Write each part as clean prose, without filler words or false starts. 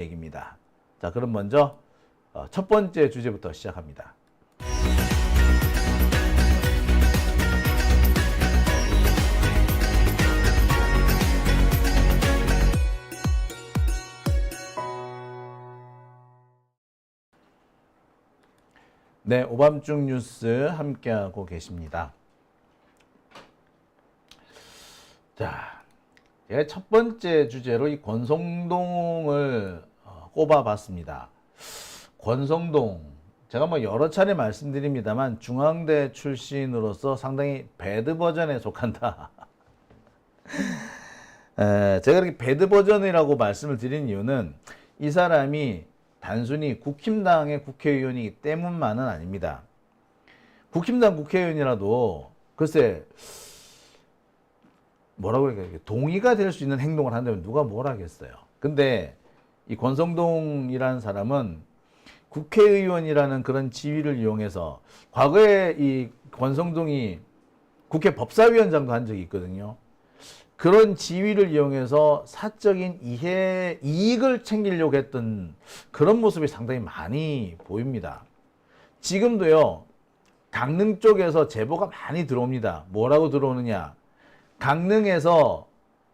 얘기입니다. 자, 그럼 먼저 첫 번째 주제부터 시작합니다. 네, 오밤중 뉴스 함께하고 계십니다. 자, 제가 첫 번째 주제로 이 권성동을 꼽아봤습니다. 권성동, 제가 뭐 여러 차례 말씀드립니다만 중앙대 출신으로서 상당히 배드 버전에 속한다. 제가 이렇게 배드 버전이라고 말씀을 드린 이유는 이 사람이 단순히 국힘당의 국회의원이기 때문만은 아닙니다. 국힘당 국회의원이라도 글쎄 뭐라고 할까요? 동의가 될 수 있는 행동을 한다면 누가 뭘 하겠어요. 근데 이 권성동이라는 사람은 국회의원이라는 그런 지위를 이용해서 과거에 이 권성동이 국회 법사위원장도 한 적이 있거든요. 그런 지위를 이용해서 사적인 이익을 챙기려고 했던 그런 모습이 상당히 많이 보입니다. 지금도요, 강릉 쪽에서 제보가 많이 들어옵니다. 뭐라고 들어오느냐. 강릉에서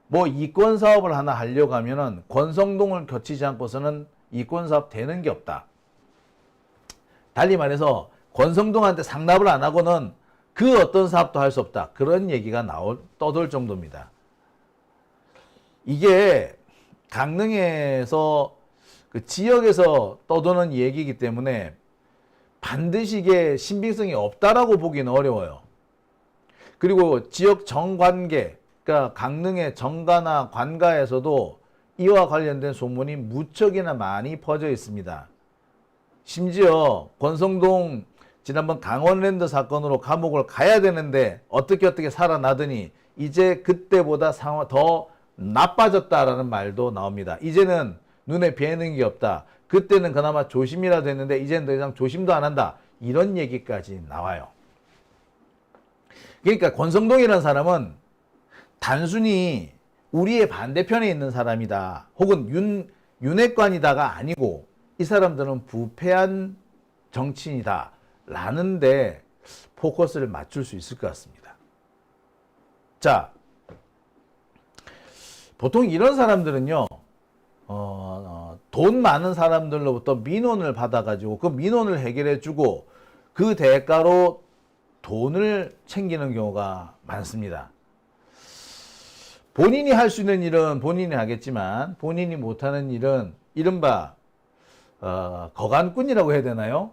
뭐 이권 사업을 하나 하려고 하면은 권성동을 거치지 않고서는 이권 사업 되는 게 없다. 달리 말해서 권성동한테 상납을 안 하고는 그 어떤 사업도 할 수 없다. 그런 얘기가 떠돌 정도입니다. 이게 강릉에서 그 지역에서 떠도는 얘기이기 때문에 반드시 이게 신빙성이 없다라고 보기는 어려워요. 그리고 지역 정관계, 그러니까 강릉의 정가나 관가에서도 이와 관련된 소문이 무척이나 많이 퍼져 있습니다. 심지어 권성동 지난번 강원랜드 사건으로 감옥을 가야 되는데 어떻게 살아나더니 이제 그때보다 상황 더 나빠졌다라는 말도 나옵니다. 이제는 눈에 뵈는 게 없다. 그때는 그나마 조심이라도 했는데 이제는 더 이상 조심도 안 한다. 이런 얘기까지 나와요. 그러니까 권성동이라는 사람은 단순히 우리의 반대편에 있는 사람이다. 혹은 윤핵관이다가 아니고 이 사람들은 부패한 정치인이다. 라는데 포커스를 맞출 수 있을 것 같습니다. 자, 보통 이런 사람들은요, 돈 많은 사람들로부터 민원을 받아가지고 그 민원을 해결해주고 그 대가로 돈을 챙기는 경우가 많습니다. 본인이 할 수 있는 일은 본인이 하겠지만 본인이 못하는 일은 이른바 거간꾼이라고 해야 되나요?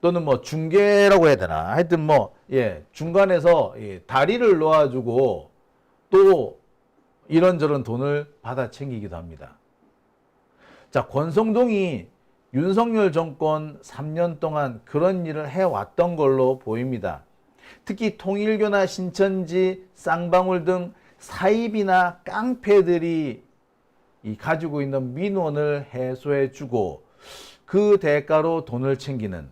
또는 뭐 중개라고 해야 되나? 하여튼 뭐 중간에서 다리를 놓아주고 또 이런저런 돈을 받아 챙기기도 합니다. 자, 권성동이 윤석열 정권 3년 동안 그런 일을 해왔던 걸로 보입니다. 특히 통일교나 신천지, 쌍방울 등 사입이나 깡패들이 가지고 있는 민원을 해소해주고 그 대가로 돈을 챙기는,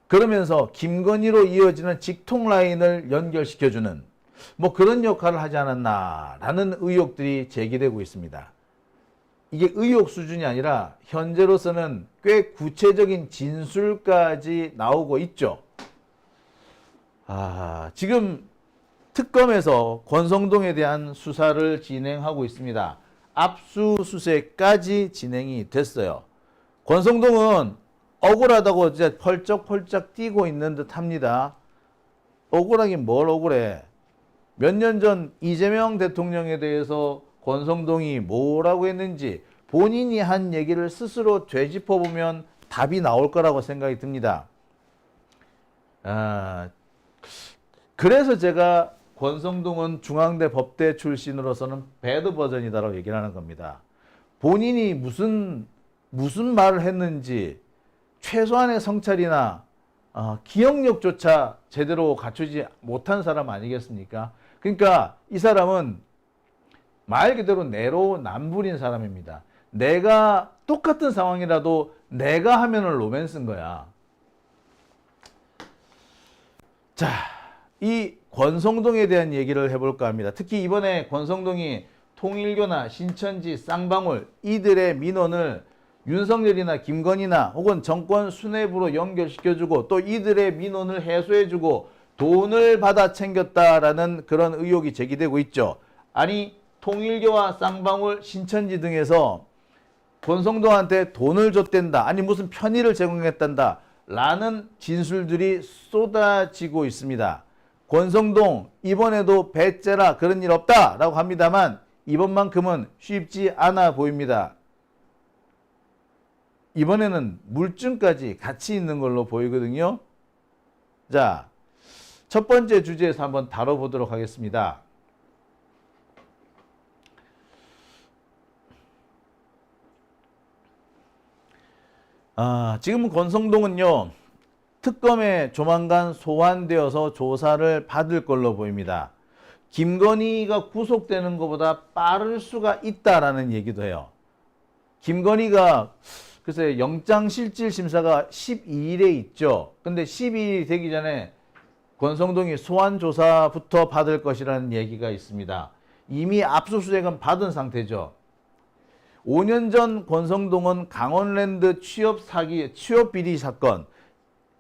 그러면서 김건희로 이어지는 직통 라인을 연결시켜주는 뭐 그런 역할을 하지 않았나라는 의혹들이 제기되고 있습니다. 이게 의혹 수준이 아니라 현재로서는 꽤 구체적인 진술까지 나오고 있죠. 지금 특검에서 권성동에 대한 수사를 진행하고 있습니다. 압수수색까지 진행이 됐어요. 권성동은 억울하다고 이제 펄쩍펄쩍 뛰고 있는 듯 합니다. 억울하긴 뭘 억울해. 몇 년 전 이재명 대통령에 대해서 권성동이 뭐라고 했는지 본인이 한 얘기를 스스로 되짚어보면 답이 나올 거라고 생각이 듭니다. 그래서 제가 권성동은 중앙대 법대 출신으로서는 배드 버전이다라고 얘기를 하는 겁니다. 본인이 무슨 말을 했는지 최소한의 성찰이나 기억력조차 제대로 갖추지 못한 사람 아니겠습니까? 그러니까 이 사람은 말 그대로 내로남불인 사람입니다. 내가 똑같은 상황이라도 내가 하면은 로맨스인 거야. 자, 이 권성동에 대한 얘기를 해볼까 합니다. 특히 이번에 권성동이 통일교나 신천지, 쌍방울 이들의 민원을 윤석열이나 김건희나 혹은 정권 수뇌부로 연결시켜주고 또 이들의 민원을 해소해주고 돈을 받아 챙겼다라는 그런 의혹이 제기되고 있죠. 아니 통일교와 쌍방울, 신천지 등에서 권성동한테 돈을 줬댄다. 아니 무슨 편의를 제공했단다. 라는 진술들이 쏟아지고 있습니다. 권성동 이번에도 배째라 그런 일 없다 라고 합니다만 이번만큼은 쉽지 않아 보입니다. 이번에는 물증까지 같이 있는 걸로 보이거든요. 자, 첫 번째 주제에서 한번 다뤄보도록 하겠습니다. 지금 권성동은요, 특검에 조만간 소환되어서 조사를 받을 걸로 보입니다. 김건희가 구속되는 것보다 빠를 수가 있다라는 얘기도 해요. 김건희가 글쎄 영장실질심사가 12일에 있죠. 근데 12일이 되기 전에 권성동이 소환조사부터 받을 것이라는 얘기가 있습니다. 이미 압수수색은 받은 상태죠. 5년 전 권성동은 강원랜드 취업 비리 사건,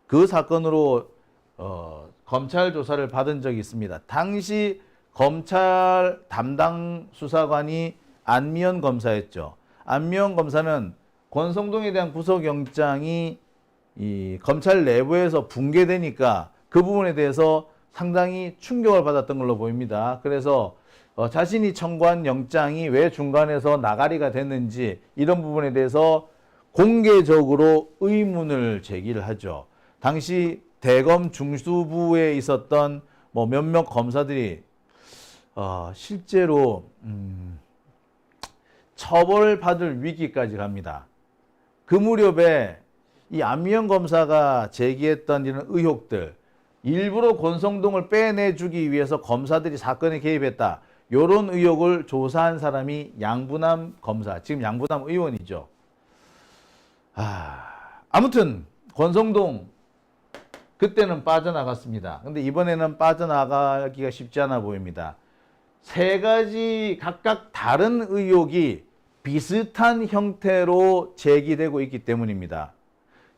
그 사건으로 검찰 조사를 받은 적이 있습니다. 당시 검찰 담당 수사관이 안미연 검사였죠. 안미연 검사는 권성동에 대한 구속영장이 이 검찰 내부에서 붕괴되니까 그 부분에 대해서 상당히 충격을 받았던 걸로 보입니다. 그래서 자신이 청구한 영장이 왜 중간에서 나가리가 됐는지 이런 부분에 대해서 공개적으로 의문을 제기를 하죠. 당시 대검 중수부에 있었던 몇몇 검사들이 실제로 처벌받을 위기까지 갑니다. 그 무렵에 이 안미연 검사가 제기했던 이런 의혹들, 일부러 권성동을 빼내주기 위해서 검사들이 사건에 개입했다. 이런 의혹을 조사한 사람이 양부남 검사, 지금 양부남 의원이죠. 아무튼 권성동 그때는 빠져나갔습니다. 근데 이번에는 빠져나가기가 쉽지 않아 보입니다. 세 가지 각각 다른 의혹이 비슷한 형태로 제기되고 있기 때문입니다.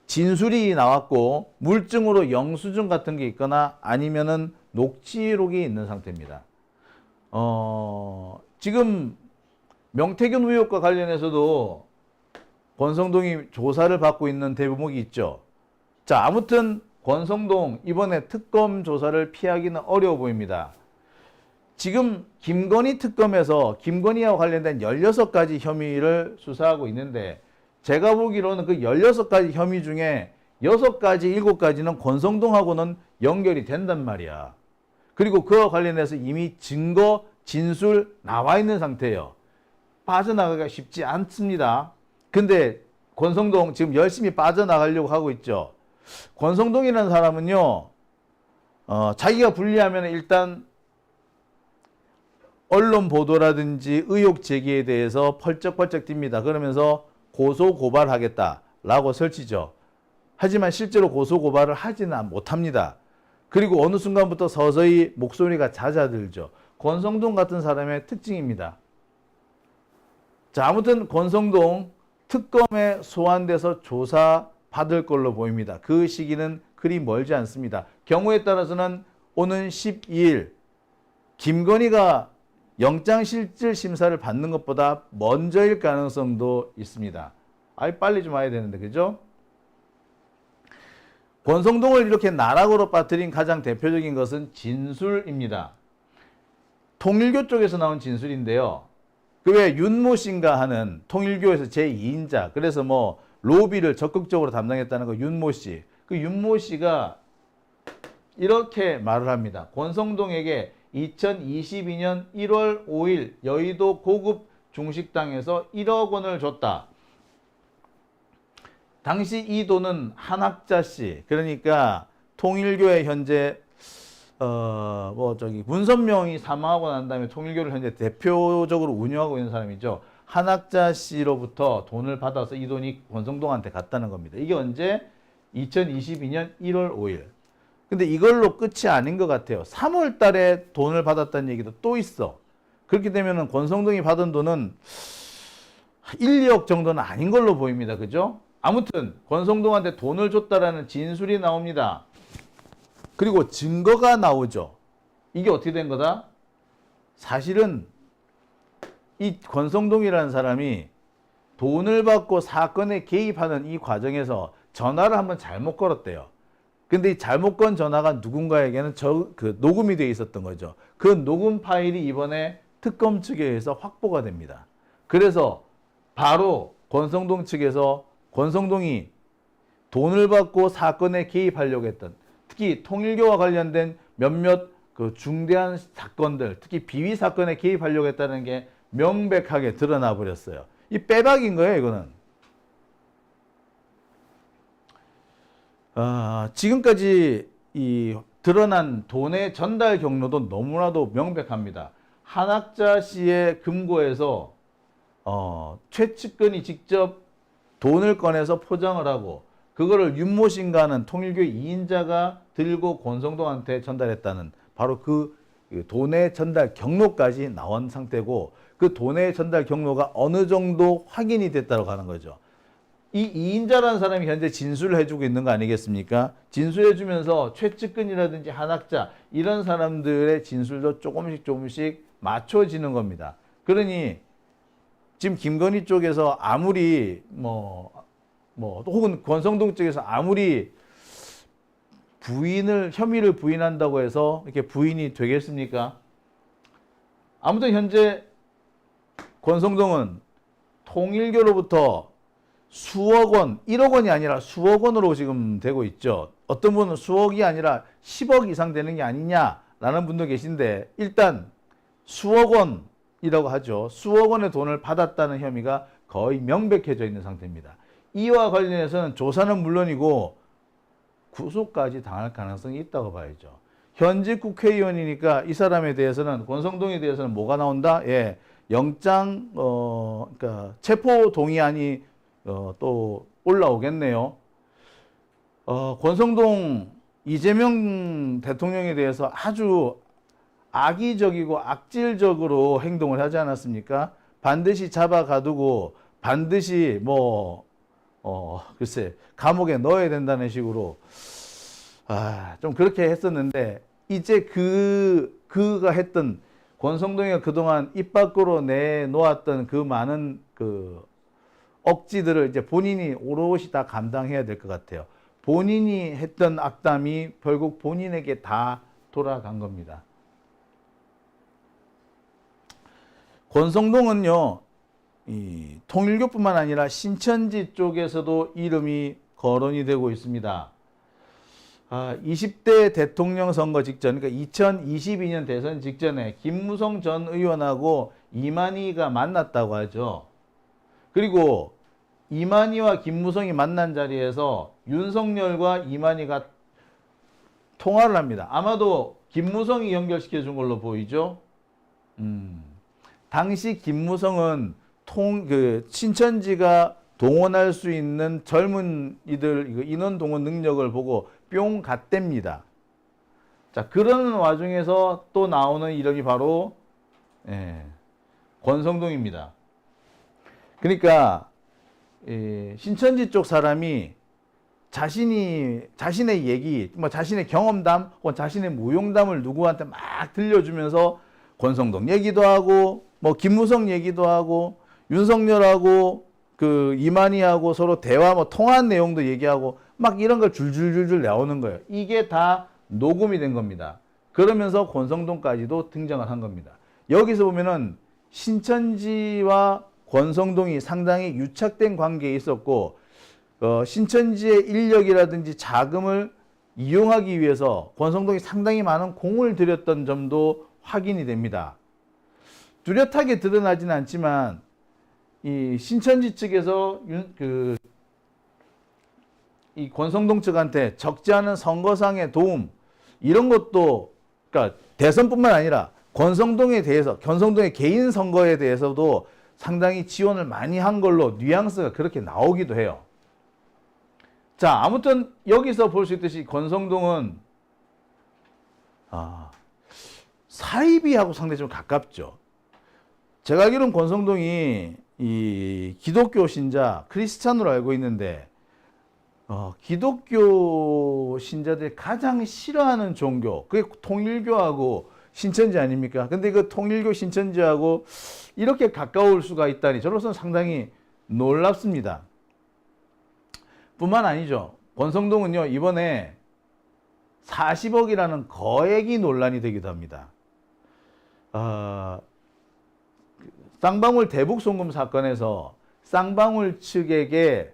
진술이 나왔고 물증으로 영수증 같은 게 있거나 아니면은 녹취록이 있는 상태입니다. 지금 명태균 의혹과 관련해서도 권성동이 조사를 받고 있는 대목이 있죠. 자, 아무튼 권성동 이번에 특검 조사를 피하기는 어려워 보입니다. 지금 김건희 특검에서 김건희와 관련된 16가지 혐의를 수사하고 있는데 제가 보기로는 그 16가지 혐의 중에 6가지, 7가지는 권성동하고는 연결이 된단 말이야. 그리고 그와 관련해서 이미 증거, 진술 나와 있는 상태예요. 빠져나가기가 쉽지 않습니다. 근데 권성동 지금 열심히 빠져나가려고 하고 있죠. 권성동이라는 사람은요, 자기가 불리하면 일단 언론 보도라든지 의혹 제기에 대해서 펄쩍펄쩍 뜁니다. 그러면서 고소 고발하겠다라고 설치죠. 하지만 실제로 고소 고발을 하지는 못합니다. 그리고 어느 순간부터 서서히 목소리가 잦아들죠. 권성동 같은 사람의 특징입니다. 자, 아무튼 권성동 특검에 소환돼서 조사 받을 걸로 보입니다. 그 시기는 그리 멀지 않습니다. 경우에 따라서는 오는 12일 김건희가 영장실질심사를 받는 것보다 먼저일 가능성도 있습니다. 빨리 좀 와야 되는데, 그죠? 권성동을 이렇게 나락으로 빠뜨린 가장 대표적인 것은 진술입니다. 통일교 쪽에서 나온 진술인데요. 그 왜 윤모 씨인가 하는 통일교에서 제2인자, 그래서 로비를 적극적으로 담당했다는 거 윤모 씨. 그 윤모 씨가 이렇게 말을 합니다. 권성동에게 2022년 1월 5일 여의도 고급 중식당에서 1억 원을 줬다. 당시 이 돈은 한학자 씨, 그러니까 통일교의 현재 문선명이 사망하고 난 다음에 통일교를 현재 대표적으로 운영하고 있는 사람이죠. 한학자 씨로부터 돈을 받아서 이 돈이 권성동한테 갔다는 겁니다. 이게 언제? 2022년 1월 5일. 근데 이걸로 끝이 아닌 것 같아요. 3월 달에 돈을 받았다는 얘기도 또 있어. 그렇게 되면은 권성동이 받은 돈은 1, 2억 정도는 아닌 걸로 보입니다. 그죠? 아무튼 권성동한테 돈을 줬다라는 진술이 나옵니다. 그리고 증거가 나오죠. 이게 어떻게 된 거다? 사실은 이 권성동이라는 사람이 돈을 받고 사건에 개입하는 이 과정에서 전화를 한번 잘못 걸었대요. 근데 이 잘못 건 전화가 누군가에게는 녹음이 되어 있었던 거죠. 그 녹음 파일이 이번에 특검 측에 의해서 확보가 됩니다. 그래서 바로 권성동 측에서 권성동이 돈을 받고 사건에 개입하려고 했던, 특히 통일교와 관련된 몇몇 그 중대한 사건들, 특히 비위 사건에 개입하려고 했다는 게 명백하게 드러나 버렸어요. 이 빼박인 거예요, 이거는. 지금까지 이 드러난 돈의 전달 경로도 너무나도 명백합니다. 한학자 씨의 금고에서 최측근이 직접 돈을 꺼내서 포장을 하고 그거를 윤모 씨인가는 통일교 2인자가 들고 권성동한테 전달했다는 바로 그 돈의 전달 경로까지 나온 상태고, 그 돈의 전달 경로가 어느 정도 확인이 됐다고 하는 거죠. 이 2인자라는 사람이 현재 진술을 해주고 있는 거 아니겠습니까? 진술해주면서 최측근이라든지 한학자 이런 사람들의 진술도 조금씩 맞춰지는 겁니다. 그러니 지금 김건희 쪽에서 아무리 혹은 권성동 쪽에서 아무리 혐의를 부인한다고 해서 이렇게 부인이 되겠습니까? 아무튼 현재 권성동은 통일교로부터 수억 원, 1억 원이 아니라 수억 원으로 지금 되고 있죠. 어떤 분은 수억이 아니라 10억 이상 되는 게 아니냐라는 분도 계신데, 일단 수억 원이라고 하죠. 수억 원의 돈을 받았다는 혐의가 거의 명백해져 있는 상태입니다. 이와 관련해서는 조사는 물론이고 구속까지 당할 가능성이 있다고 봐야죠. 현직 국회의원이니까 이 사람에 대해서는, 권성동에 대해서는 뭐가 나온다? 예, 영장, 그러니까 체포 동의안이 또 올라오겠네요. 권성동 이재명 대통령에 대해서 아주 악의적이고 악질적으로 행동을 하지 않았습니까? 반드시 잡아가두고 반드시 글쎄 감옥에 넣어야 된다는 식으로 좀 그렇게 했었는데, 이제 그가 했던, 권성동이가 그동안 입 밖으로 내놓았던 그 많은 그 억지들을 이제 본인이 오롯이 다 감당해야 될 것 같아요. 본인이 했던 악담이 결국 본인에게 다 돌아간 겁니다. 권성동은요, 이 통일교뿐만 아니라 신천지 쪽에서도 이름이 거론이 되고 있습니다. 20대 대통령 선거 직전, 그러니까 2022년 대선 직전에 김무성 전 의원하고 이만희가 만났다고 하죠. 그리고 이만희와 김무성이 만난 자리에서 윤석열과 이만희가 통화를 합니다. 아마도 김무성이 연결시켜 준 걸로 보이죠. 당시 김무성은 신천지가 동원할 수 있는 젊은이들 인원 동원 능력을 보고 뿅 갔답니다. 자, 그런 와중에서 또 나오는 이름이 바로 권성동입니다. 그러니까 신천지 쪽 사람이 자신의 얘기, 자신의 경험담 혹은 자신의 무용담을 누구한테 막 들려주면서 권성동 얘기도 하고 김무성 얘기도 하고 윤석열하고 그 이만희하고 서로 대화 통화한 내용도 얘기하고 막 이런 걸 줄줄줄줄 나오는 거예요. 이게 다 녹음이 된 겁니다. 그러면서 권성동까지도 등장을 한 겁니다. 여기서 보면은 신천지와 권성동이 상당히 유착된 관계에 있었고, 신천지의 인력이라든지 자금을 이용하기 위해서 권성동이 상당히 많은 공을 들였던 점도 확인이 됩니다. 뚜렷하게 드러나지는 않지만 이 신천지 측에서 이 권성동 측한테 적지 않은 선거상의 도움, 이런 것도, 그러니까 대선뿐만 아니라 권성동에 대해서, 권성동의 개인 선거에 대해서도 상당히 지원을 많이 한 걸로 뉘앙스가 그렇게 나오기도 해요. 자, 아무튼 여기서 볼 수 있듯이 권성동은 사이비하고 상당히 좀 가깝죠. 제가 알기로는 권성동이 이 기독교 신자 크리스찬으로 알고 있는데 기독교 신자들이 가장 싫어하는 종교 그게 통일교하고 신천지 아닙니까? 근데 그 통일교 신천지하고 이렇게 가까울 수가 있다니 저로서는 상당히 놀랍습니다. 뿐만 아니죠. 권성동은요 이번에 40억이라는 거액이 논란이 되기도 합니다. 쌍방울 대북 송금 사건에서 쌍방울 측에게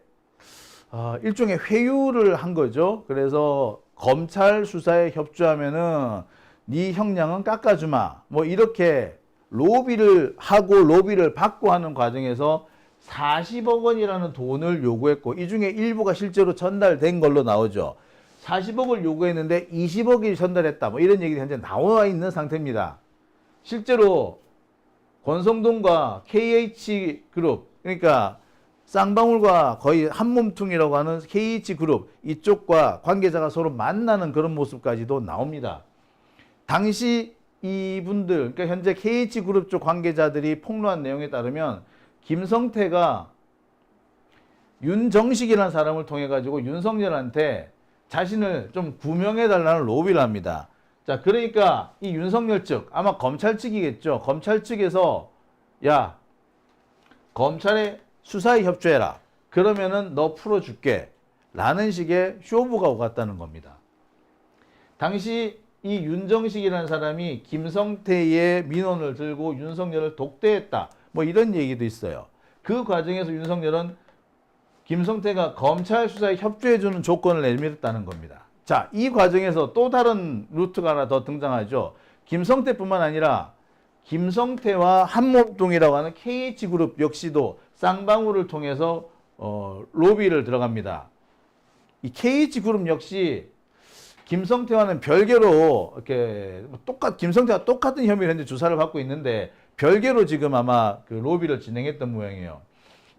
일종의 회유를 한 거죠. 그래서 검찰 수사에 협조하면은 네 형량은 깎아주마. 뭐 이렇게 로비를 하고 로비를 받고 하는 과정에서 40억 원이라는 돈을 요구했고 이 중에 일부가 실제로 전달된 걸로 나오죠. 40억을 요구했는데 20억이 전달했다. 뭐 이런 얘기가 현재 나와 있는 상태입니다. 실제로 권성동과 KH그룹 그러니까 쌍방울과 거의 한몸퉁이라고 하는 KH그룹 이쪽과 관계자가 서로 만나는 그런 모습까지도 나옵니다. 당시 이분들 그러니까 현재 KH그룹 쪽 관계자들이 폭로한 내용에 따르면 김성태가 윤정식이라는 사람을 통해 가지고 윤석열한테 자신을 좀 구명해 달라는 로비를 합니다. 자, 그러니까 이 윤석열 측 아마 검찰 측이겠죠. 검찰 측에서 야 검찰의 수사에 협조해라. 그러면은 너 풀어줄게. 라는 식의 쇼부가 오갔다는 겁니다. 당시 이 윤정식이라는 사람이 김성태의 민원을 들고 윤석열을 독대했다. 뭐 이런 얘기도 있어요. 그 과정에서 윤석열은 김성태가 검찰 수사에 협조해주는 조건을 내밀었다는 겁니다. 자, 이 과정에서 또 다른 루트가 하나 더 등장하죠. 김성태뿐만 아니라 김성태와 한몸동이라고 하는 KH그룹 역시도 쌍방울을 통해서 로비를 들어갑니다. 이 KH그룹 역시 김성태와는 별개로 이렇게 김성태와 똑같은 혐의로 현재 조사를 받고 있는데 별개로 지금 아마 그 로비를 진행했던 모양이에요.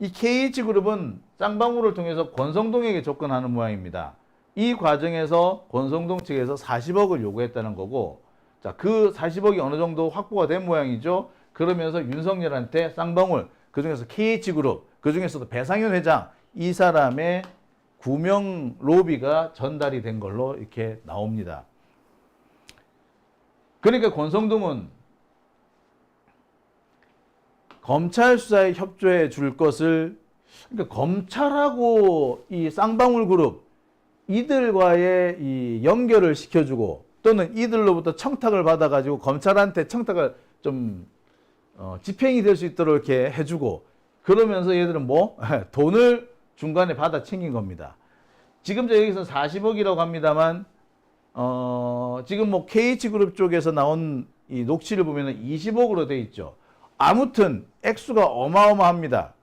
이 KH그룹은 쌍방울을 통해서 권성동에게 접근하는 모양입니다. 이 과정에서 권성동 측에서 40억을 요구했다는 거고, 자, 그 40억이 어느 정도 확보가 된 모양이죠. 그러면서 윤석열한테 쌍방울, 그 중에서 KH그룹, 그 중에서도 배상현 회장, 이 사람의 구명 로비가 전달이 된 걸로 이렇게 나옵니다. 그러니까 권성동은 검찰 수사에 협조해 줄 것을, 그러니까 검찰하고 이 쌍방울 그룹 이들과의 이 연결을 시켜주고 또는 이들로부터 청탁을 받아가지고 검찰한테 청탁을 좀 집행이 될 수 있도록 이렇게 해주고 그러면서 얘들은 뭐 돈을 중간에 받아 챙긴 겁니다. 지금 여기서 40억이라고 합니다만 지금 뭐 KH그룹 쪽에서 나온 이 녹취를 보면 20억으로 돼 있죠. 아무튼 액수가 어마어마합니다.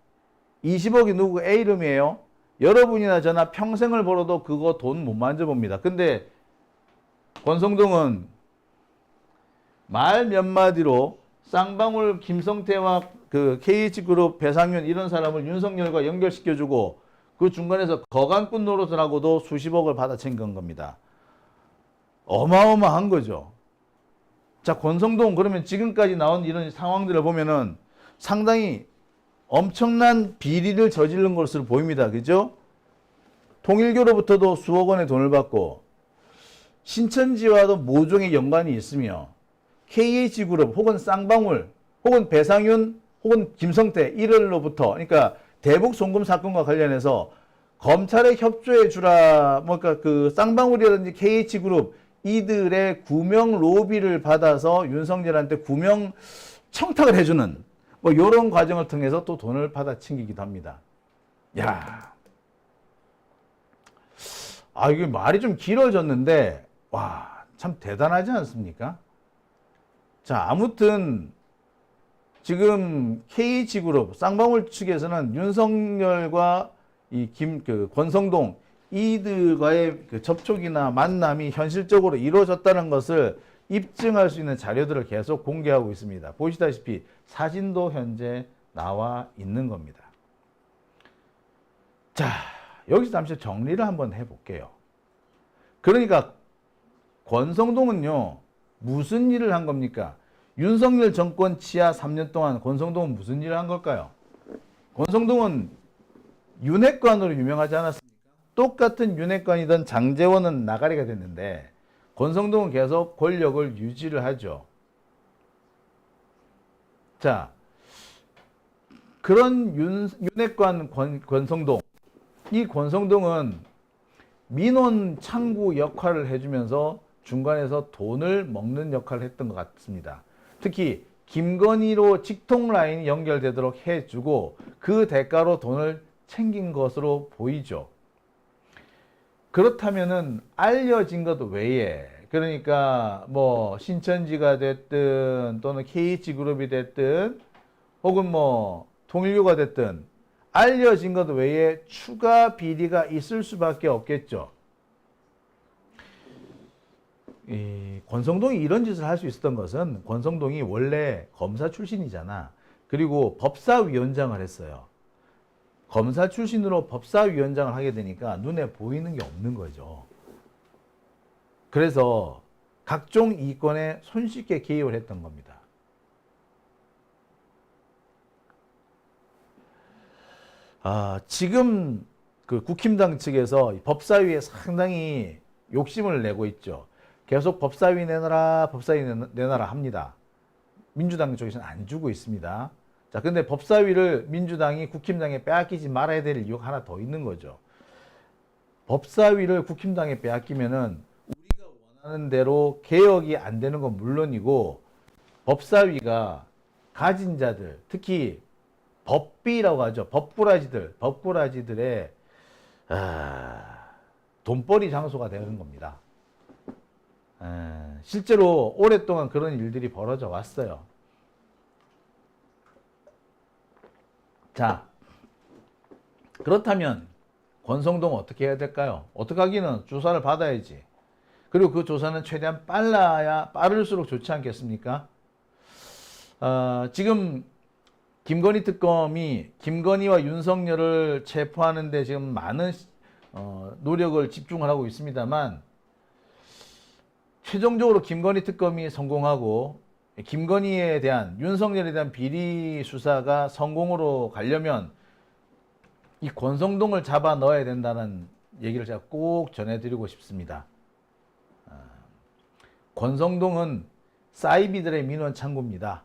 20억이 누구 A 이름이에요? 여러분이나 저나 평생을 벌어도 그거 돈 못 만져봅니다. 근데 권성동은 말 몇 마디로 쌍방울 김성태와 그 KH그룹 배상윤 이런 사람을 윤석열과 연결시켜주고 그 중간에서 거간꾼 노릇을 하고도 수십억을 받아 챙긴 겁니다. 어마어마한 거죠. 자, 권성동 그러면 지금까지 나온 이런 상황들을 보면은 상당히 엄청난 비리를 저지른 것으로 보입니다. 그죠? 통일교로부터도 수억 원의 돈을 받고 신천지와도 모종의 연관이 있으며 KH그룹 혹은 쌍방울 혹은 배상윤 혹은 김성태 이들로부터 그러니까 대북 송금 사건과 관련해서 검찰에 협조해 주라 그러니까 그 쌍방울이라든지 KH그룹 이들의 구명 로비를 받아서 윤석열한테 구명 청탁을 해주는 뭐 이런 과정을 통해서 또 돈을 받아 챙기기도 합니다. 야, 이게 말이 좀 길어졌는데 와, 참 대단하지 않습니까? 자, 아무튼 지금 KH그룹 쌍방울 측에서는 윤석열과 그 권성동 이들과의 그 접촉이나 만남이 현실적으로 이루어졌다는 것을 입증할 수 있는 자료들을 계속 공개하고 있습니다. 보시다시피 사진도 현재 나와 있는 겁니다. 자, 여기서 잠시 정리를 한번 해볼게요. 그러니까 권성동은요, 무슨 일을 한 겁니까? 윤석열 정권 치하 3년 동안 권성동은 무슨 일을 한 걸까요? 권성동은 윤핵관으로 유명하지 않았습니까? 똑같은 윤핵관이던 장제원은 나가리가 됐는데 권성동은 계속 권력을 유지를 하죠. 자, 그런 윤핵관 권성동, 이 권성동은 민원 창구 역할을 해주면서 중간에서 돈을 먹는 역할을 했던 것 같습니다. 특히 김건희로 직통 라인이 연결되도록 해주고 그 대가로 돈을 챙긴 것으로 보이죠. 그렇다면은 알려진 것 외에, 그러니까 뭐 신천지가 됐든 또는 KH그룹이 됐든 혹은 뭐 통일교가 됐든 알려진 것 외에 추가 비리가 있을 수밖에 없겠죠. 이 권성동이 이런 짓을 할 수 있었던 것은 권성동이 원래 검사 출신이잖아. 그리고 법사위원장을 했어요. 검사 출신으로 법사위원장을 하게 되니까 눈에 보이는 게 없는 거죠. 그래서 각종 이권에 손쉽게 개입을 했던 겁니다. 지금 그 국힘당 측에서 법사위에 상당히 욕심을 내고 있죠. 계속 법사위 내놔라, 법사위 내놔라 합니다. 민주당 쪽에서는 안 주고 있습니다. 자, 근데 법사위를 민주당이 국힘당에 빼앗기지 말아야 될 이유가 하나 더 있는 거죠. 법사위를 국힘당에 빼앗기면은 우리가 원하는 대로 개혁이 안 되는 건 물론이고 법사위가 가진 자들, 특히 법비라고 하죠. 법꾸라지들의 돈벌이 장소가 되는 겁니다. 실제로 오랫동안 그런 일들이 벌어져 왔어요. 자, 그렇다면 권성동 어떻게 해야 될까요? 어떻게 하기는 조사를 받아야지. 그리고 그 조사는 최대한 빠를수록 좋지 않겠습니까? 지금 김건희 특검이 김건희와 윤석열을 체포하는데 지금 많은 노력을 집중을 하고 있습니다만 최종적으로 김건희 특검이 성공하고 김건희에 대한 윤석열에 대한 비리 수사가 성공으로 가려면 이 권성동을 잡아 넣어야 된다는 얘기를 제가 꼭 전해드리고 싶습니다. 권성동은 사이비들의 민원 창구입니다.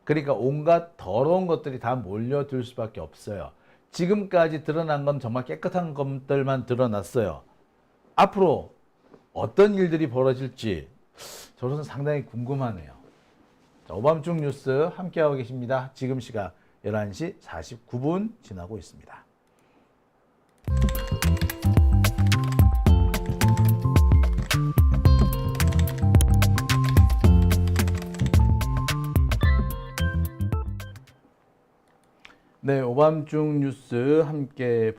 그러니까 온갖 더러운 것들이 다 몰려들 수밖에 없어요. 지금까지 드러난 건 정말 깨끗한 것들만 드러났어요. 앞으로 어떤 일들이 벌어질지 저로서는 상당히 궁금하네요. 자, 오밤중 뉴스 함께하고 계십니다. 지금 시각 11시 49분 지나고 있습니다. 네, 오밤중 뉴스 함께